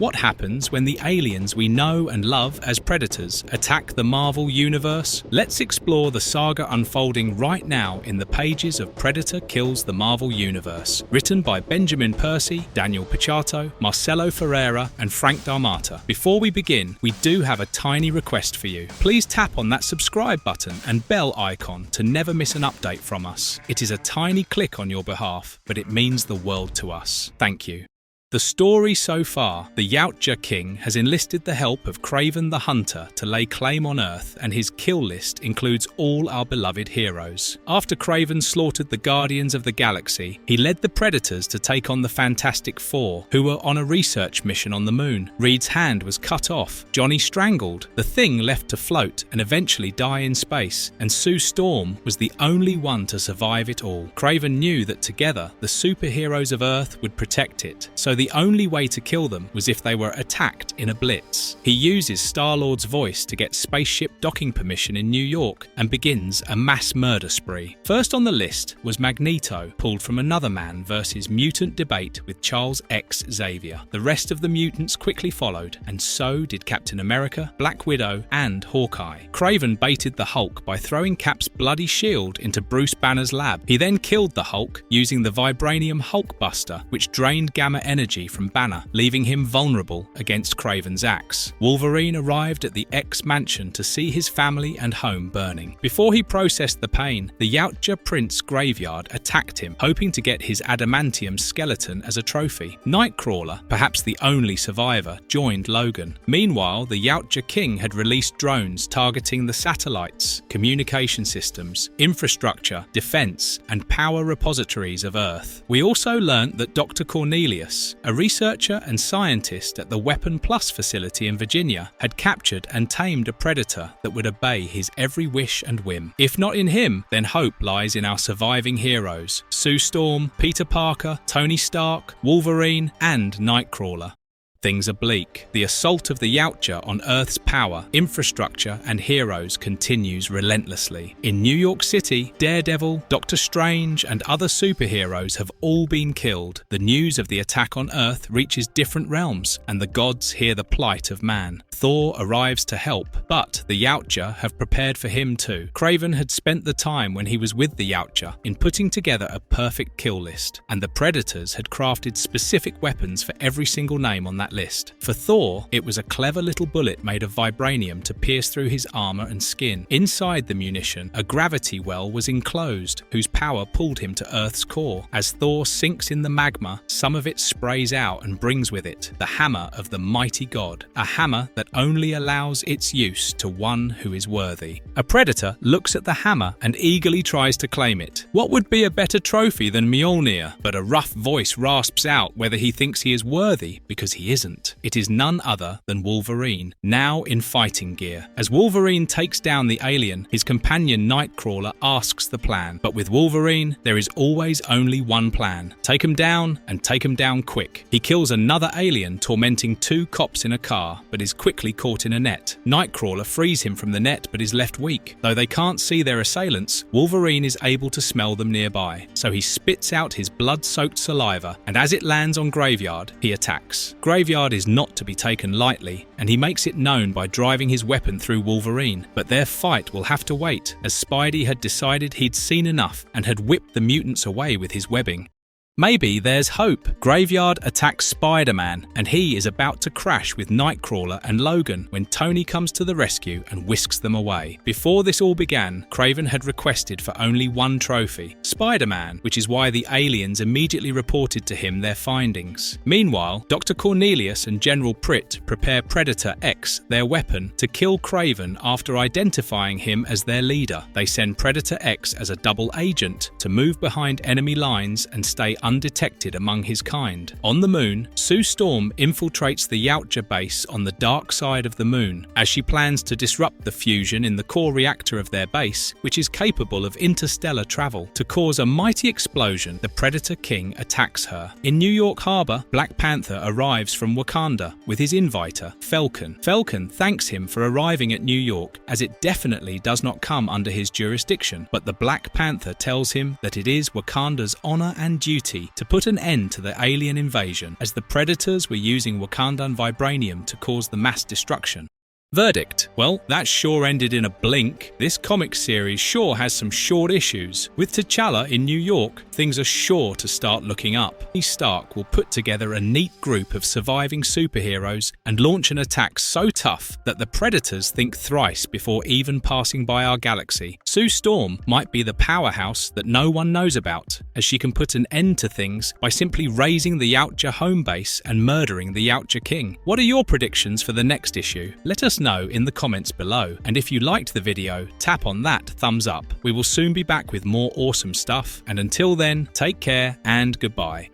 What happens when the aliens we know and love as predators attack the Marvel Universe? Let's explore the saga unfolding right now in the pages of Predator Kills the Marvel Universe, written by Benjamin Percy, Daniel Picciotto, Marcelo Ferreira, and Frank D'Armata. Before we begin, we do have a tiny request for you. Please tap on that subscribe button and bell icon to never miss an update from us. It is a tiny click on your behalf, but it means the world to us. Thank you. The story so far, the Yautja King has enlisted the help of Kraven the Hunter to lay claim on Earth, and his kill list includes all our beloved heroes. After Kraven slaughtered the Guardians of the Galaxy, he led the Predators to take on the Fantastic Four, who were on a research mission on the moon. Reed's hand was cut off, Johnny strangled, the Thing left to float and eventually die in space, and Sue Storm was the only one to survive it all. Kraven knew that together, the superheroes of Earth would protect it, so the only way to kill them was if they were attacked in a blitz. He uses Star-Lord's voice to get spaceship docking permission in New York and begins a mass murder spree. First on the list was Magneto, pulled from Another Man vs. Mutant debate with Charles X. Xavier. The rest of the mutants quickly followed, and so did Captain America, Black Widow, and Hawkeye. Kraven baited the Hulk by throwing Cap's bloody shield into Bruce Banner's lab. He then killed the Hulk using the Vibranium Hulkbuster, which drained gamma energy from Banner, leaving him vulnerable against Kraven's axe. Wolverine arrived at the X mansion to see his family and home burning. Before he processed the pain, the Yautja Prince Graveyard attacked him, hoping to get his adamantium skeleton as a trophy. Nightcrawler, perhaps the only survivor, joined Logan. Meanwhile, the Yautja King had released drones targeting the satellites, communication systems, infrastructure, defense, and power repositories of Earth. We also learnt that Dr. Cornelius, a researcher and scientist at the Weapon Plus facility in Virginia, had captured and tamed a predator that would obey his every wish and whim. If not in him, then hope lies in our surviving heroes: Sue Storm, Peter Parker, Tony Stark, Wolverine, and Nightcrawler. Things are bleak. The assault of the Yautja on Earth's power, infrastructure, and heroes continues relentlessly. In New York City, Daredevil, Doctor Strange, and other superheroes have all been killed. The news of the attack on Earth reaches different realms, and the gods hear the plight of man. Thor arrives to help, but the Yautja have prepared for him too. Kraven had spent the time when he was with the Yautja in putting together a perfect kill list, and the Predators had crafted specific weapons for every single name on that list. For Thor, it was a clever little bullet made of vibranium to pierce through his armor and skin. Inside the munition, a gravity well was enclosed, whose power pulled him to Earth's core. As Thor sinks in the magma, some of it sprays out and brings with it the hammer of the mighty god, a hammer that only allows its use to one who is worthy. A predator looks at the hammer and eagerly tries to claim it. What would be a better trophy than Mjolnir? But a rough voice rasps out whether he thinks he is worthy, because he isn't. It is none other than Wolverine, now in fighting gear. As Wolverine takes down the alien, his companion Nightcrawler asks the plan. But with Wolverine, there is always only one plan: take him down, and take him down quick. He kills another alien tormenting two cops in a car, but is quickly caught in a net. Nightcrawler frees him from the net but is left weak. Though they can't see their assailants, Wolverine is able to smell them nearby. So he spits out his blood-soaked saliva, and as it lands on Graveyard, he attacks. Graveyard is not to be taken lightly, and he makes it known by driving his weapon through Wolverine. But their fight will have to wait, as Spidey had decided he'd seen enough and had whipped the mutants away with his webbing. Maybe there's hope. Graveyard attacks Spider-Man, and he is about to crash with Nightcrawler and Logan when Tony comes to the rescue and whisks them away. Before this all began, Kraven had requested for only one trophy: Spider-Man, which is why the aliens immediately reported to him their findings. Meanwhile, Dr. Cornelius and General Pritt prepare Predator X, their weapon, to kill Kraven after identifying him as their leader. They send Predator X as a double agent to move behind enemy lines and stay undetected among his kind. On the moon, Sue Storm infiltrates the Yautja base on the dark side of the moon, as she plans to disrupt the fusion in the core reactor of their base, which is capable of interstellar travel. To cause a mighty explosion, the Predator King attacks her. In New York Harbor, Black Panther arrives from Wakanda with his inviter, Falcon. Falcon thanks him for arriving at New York, as it definitely does not come under his jurisdiction, but the Black Panther tells him that it is Wakanda's honor and duty duty to put an end to the alien invasion, as the Predators were using Wakandan vibranium to cause the mass destruction. Verdict? Well, that sure ended in a blink. This comic series sure has some short issues. With T'Challa in New York, things are sure to start looking up. Tony Stark will put together a neat group of surviving superheroes and launch an attack so tough that the Predators think thrice before even passing by our galaxy. Sue Storm might be the powerhouse that no one knows about, as she can put an end to things by simply razing the Yautja home base and murdering the Yautja king. What are your predictions for the next issue? Let us know in the comments below, and if you liked the video, tap on that thumbs up. We will soon be back with more awesome stuff, and until then, take care and goodbye.